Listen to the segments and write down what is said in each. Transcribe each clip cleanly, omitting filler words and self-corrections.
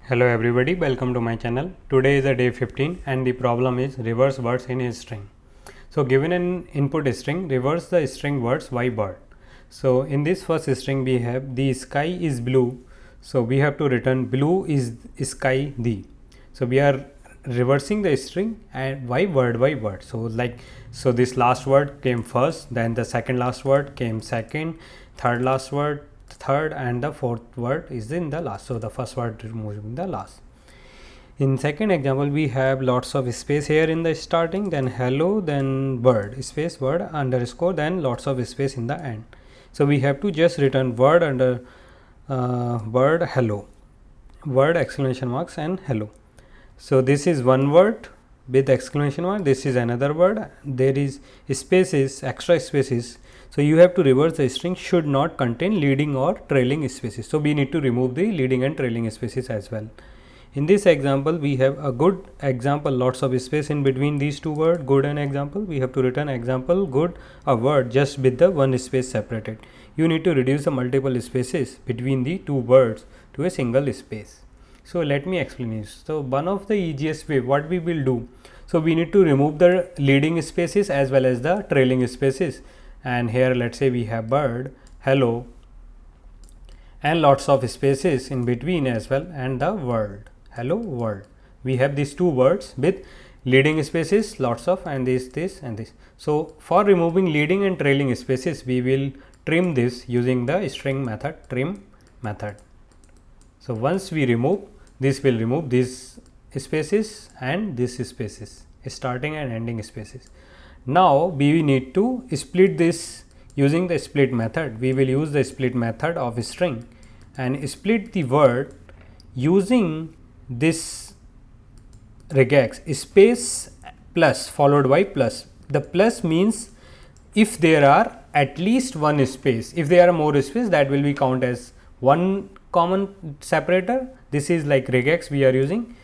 Hello everybody, welcome to my channel. Today is a day 15 and the problem is reverse words in a string. So given an input string, reverse the string words y bird. So in this first string we have the sky is blue. So we have to return blue is sky the. So we are reversing the string and y word. So this last word came first, then the second last word came second, third last word third, and the fourth word is in the last. So the first word removed in the last. In second example we have lots of space here in the starting, then hello, then word space word underscore, then lots of space in the end. So we have to just return word under word hello, word exclamation marks and hello. So this is one word with exclamation mark, this is another word, there is spaces, extra spaces. So you have to reverse the string should not contain leading or trailing spaces. So we need to remove the leading and trailing spaces as well. In this example we have a good example, lots of space in between these two words, good and example. We have to return example good, a word just with the one space separated. You need to reduce the multiple spaces between the two words to a single space. So let me explain this. So one of the easiest way what we will do, so we need to remove the leading spaces as well as the trailing spaces. And here let's say we have bird, hello, and lots of spaces in between as well, and the world, hello world. We have these two words with leading spaces, lots of, and this and this. So for removing leading and trailing spaces we will trim this using the string method, trim method. So once we remove, this will remove these spaces and these spaces, starting and ending spaces. Now we need to split this using the split method. We will use the split method of string and split the word using this regex space plus followed by plus. The plus means if there are at least one space, if there are more space, that will be count as one common separator. This is like regex we are using,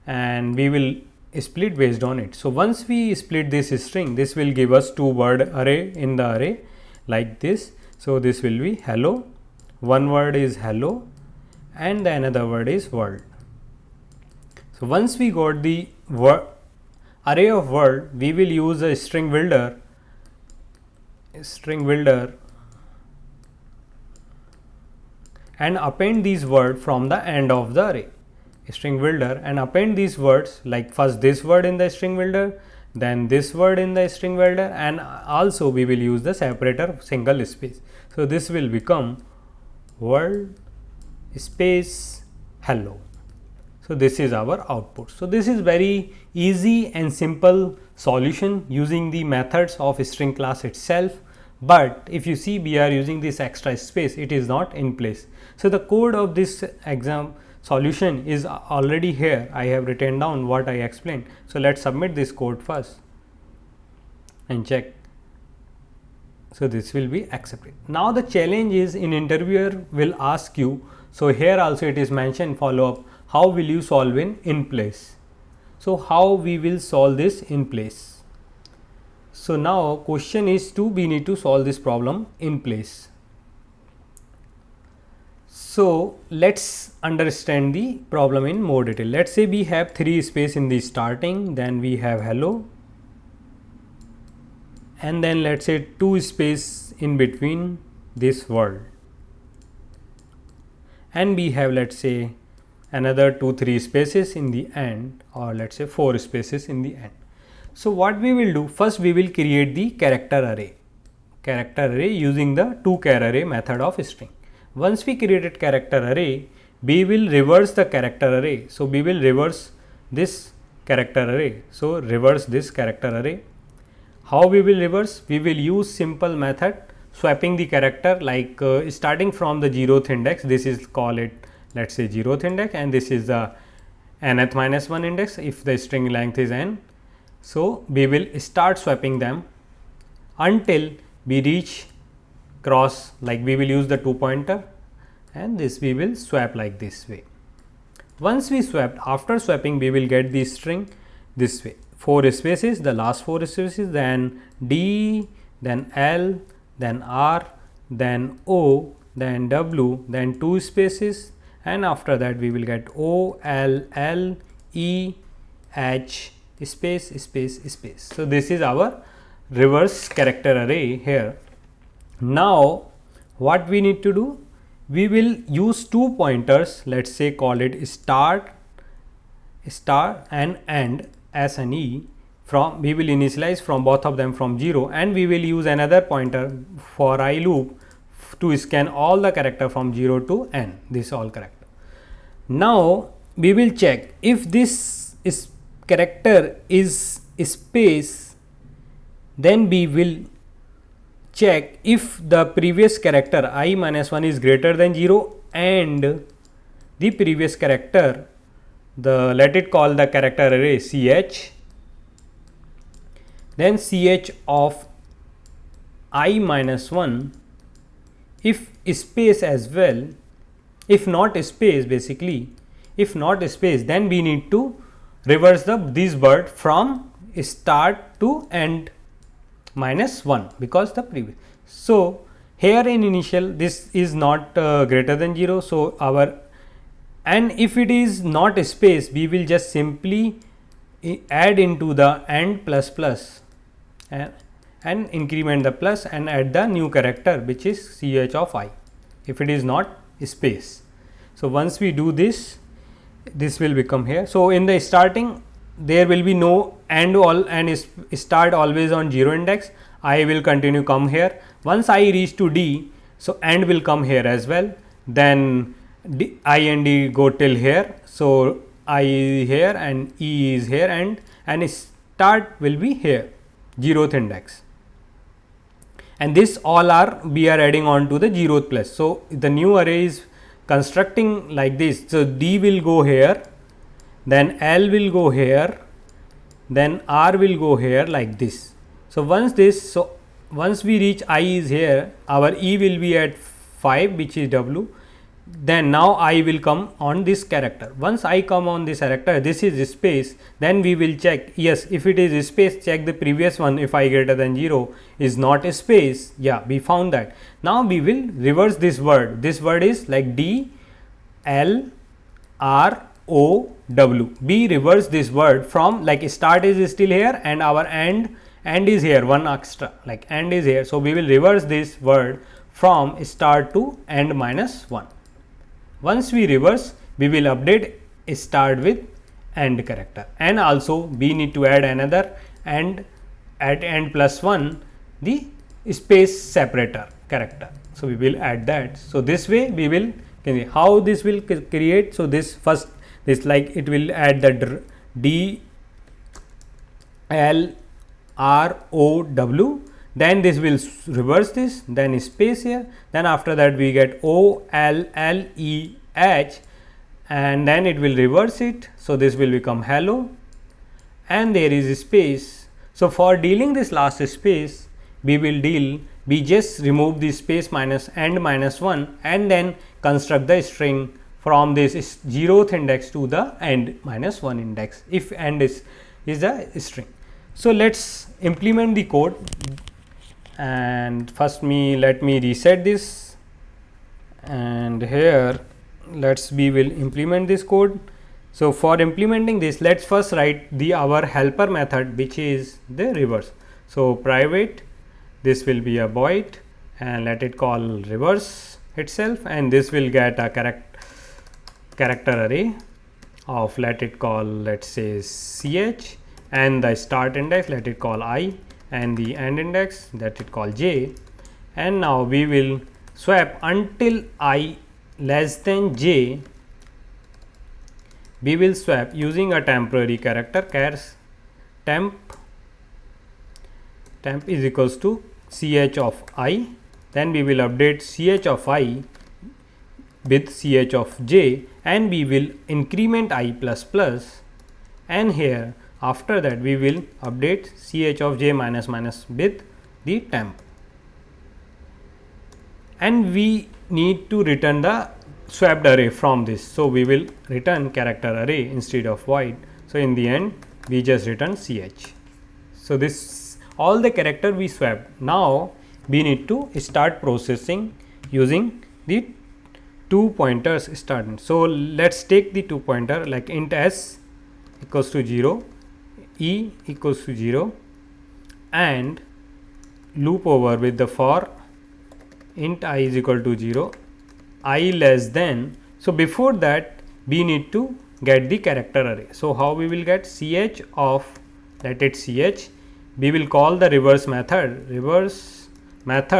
and we will split based on it. So once we split this string, this will give us two word array in the array like this. So this will be hello, one word is hello and the another word is world. So once we got the array of word, we will use a string builder and append these words from the end of the array. String builder and append these words, like first this word in the string builder, then this word in the string builder, and also we will use the separator single space. So this will become world space hello. So this is our output. So this is very easy and simple solution using the methods of string class itself. But if you see we are using this extra space, it is not in place. So the code of this exam solution is already here. I have written down what I explained. So let's submit this code first and check. So this will be accepted. Now the challenge is in interviewer will ask you. So here also it is mentioned follow up. How will you solve in place? So how we will solve this in place? So now question is we need to solve this problem in place. So let's understand the problem in more detail. Let's say we have three space in the starting, then we have hello, and then let's say two space in between this word, and we have let's say another 2-3 spaces in the end, or let's say 4 spaces in the end. So what we will do, first we will create the character array using the toChar array method of string. Once we created character array, we will reverse the character array. So we will reverse this character array. So reverse this character array. How we will reverse? We will use simple method swapping the character, like starting from the 0th index. This is call it let's say 0th index, and this is the nth minus 1 index if the string length is n. So we will start swapping them until we reach cross, like we will use the 2 pointer, and this we will swap like this way. Once we swapped, after swapping we will get the string this way, 4 spaces, the last 4 spaces, then D, then L, then R, then O, then W, then 2 spaces, and after that we will get O L L E H space space space. So this is our reverse character array here. Now what we need to do, we will use two pointers, let's say call it start and end S and E. From we will initialize from both of them from 0, and we will use another pointer for I loop to scan all the character from 0 to n, this all character. Now we will check if this is character is space, then we will check if the previous character I minus 1 is greater than 0 and the previous character, the let it call the character array ch, then ch of I minus 1 if space as well, if not space basically, if not space, then we need to reverse this word from start to end minus 1 because the previous. So here in initial this is not greater than 0, so our, and if it is not space, we will just simply add into the end plus plus and increment the plus and add the new character which is ch of I if it is not space. So once we do this, this will become here. So in the starting there will be no and all and start always on 0 index. I will continue come here. Once I reach to D, so and will come here as well. Then D, I and D go till here. So I here and E is here and start will be here 0th index. And this all are we are adding on to the 0th place. So the new array is constructing like this. So D will go here, then L will go here, then R will go here like this. So once we reach I is here, our E will be at 5 which is W. Then now I will come on this character. Once I come on this character, this is space, then we will check, yes, if it is space, check the previous one, if I greater than 0 is not a space, yeah, we found that. Now we will reverse this word is like D L R O W. We reverse this word from like start is still here and our end is here, one extra like end is here. So we will reverse this word from start to end minus 1. Once we reverse, we will update start with end character, and also we need to add another and at end plus 1 the space separator character. So we will add that. So this way we will how this will create. So this first this like it will add the D L R O W, then this will reverse this, then space here, then after that we get O L L E H and then it will reverse it. So this will become hello and there is space. So for dealing this last space, we just remove the space minus end minus 1 and then construct the string from this 0th index to the end minus 1 index if end is a string. So let's implement the code, and first let me reset this, and here we will implement this code. So for implementing this, let's first write our helper method which is the reverse. So private, this will be a void and let it call reverse itself, and this will get a character array of let it call, let's say ch, and the start index let it call I, and the end index let it call j. And now we will swap until I less than j. We will swap using a temporary character chars temp is equals to ch of I, then we will update ch of I with ch of j, and we will increment I plus plus, and here after that we will update ch of j minus minus with the temp, and we need to return the swapped array from this. So we will return character array instead of void. So in the end we just return ch. So this all the character we swapped. Now we need to start processing using the two pointers starting. So let's take the two pointer like int s equals to 0, e equals to 0, and loop over with the for int I is equal to 0, I less than. So before that we need to get the character array. So how we will get ch of, let it ch, we will call the reverse method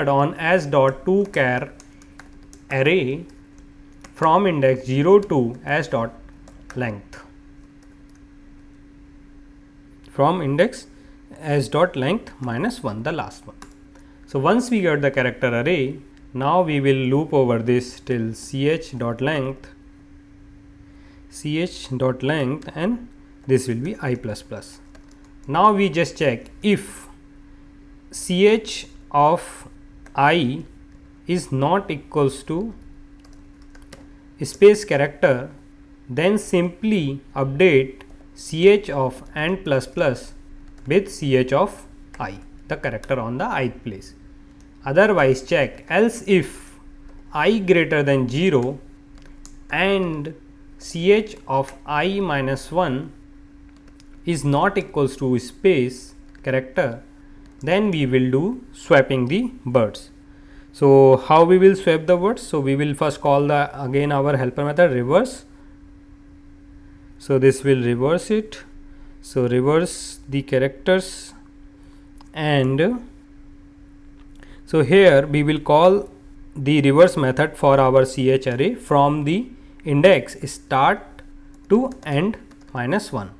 on s dot to char array from index 0 to s dot length, from index s dot length minus 1, the last one. So once we get the character array, now we will loop over this till ch dot length, and this will be I plus plus. Now we just check if ch of I is not equals to space character, then simply update ch of and plus plus with ch of I, the character on the ith place. Otherwise check else if I greater than 0 and ch of I minus 1 is not equals to space character, then we will do swapping the words. So how we will swap the words? So we will first call the again our helper method reverse. So this will reverse it. So reverse the characters, and so here we will call the reverse method for our ch array from the index start to end minus 1.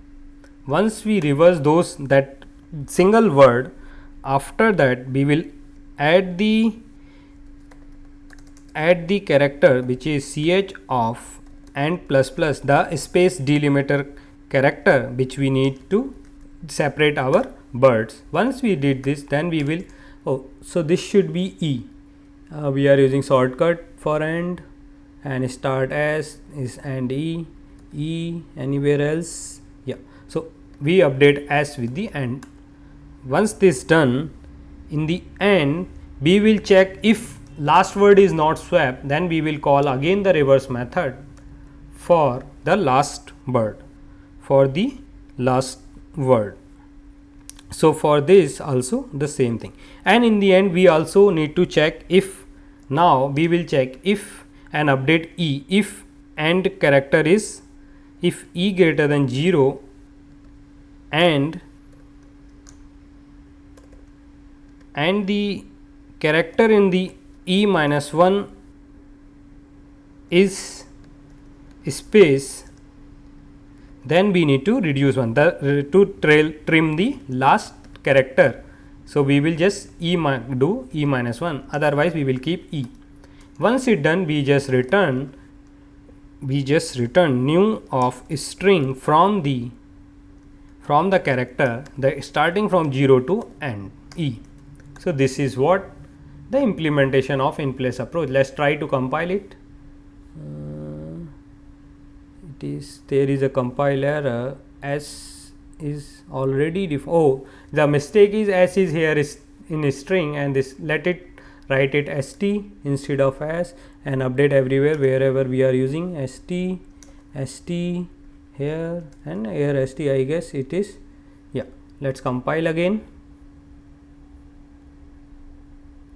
Once we reverse those that single word, after that we will add the character which is ch of and plus plus, the space delimiter character which we need to separate our words. Once we did this, then we will, so this should be e. We are using shortcut for and start s is and e anywhere else, yeah. So we update s with the and. Once this done, in the end we will check if last word is not swapped, then we will call again the reverse method for the last word, So for this also the same thing, and in the end we also need to check if, now we will check if and update e if and character is, if e greater than 0 and the character in the e minus 1 is space, then we need to reduce one to trim the last character. So we will just do e minus 1, otherwise we will keep e. Once it done, we just return new of string from the character starting from 0 to end e. So this is what the implementation of in place approach. Let's try to compile it. There is a compile error, s is already the mistake is s is here is in a string, and this let it write it st instead of s, and update everywhere wherever we are using st here and here st, I guess it is, yeah. Let's compile again.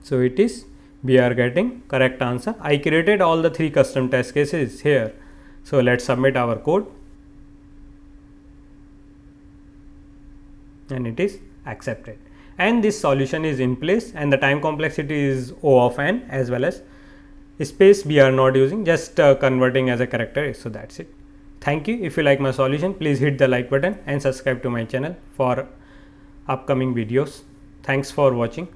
So it is, we are getting correct answer. I created all the 3 custom test cases here. So let's submit our code, and it is accepted, and this solution is in place, and the time complexity is O of n, as well as space we are not using, just converting as a character. So that's it. Thank you. If you like my solution, please hit the like button and subscribe to my channel for upcoming videos. Thanks for watching.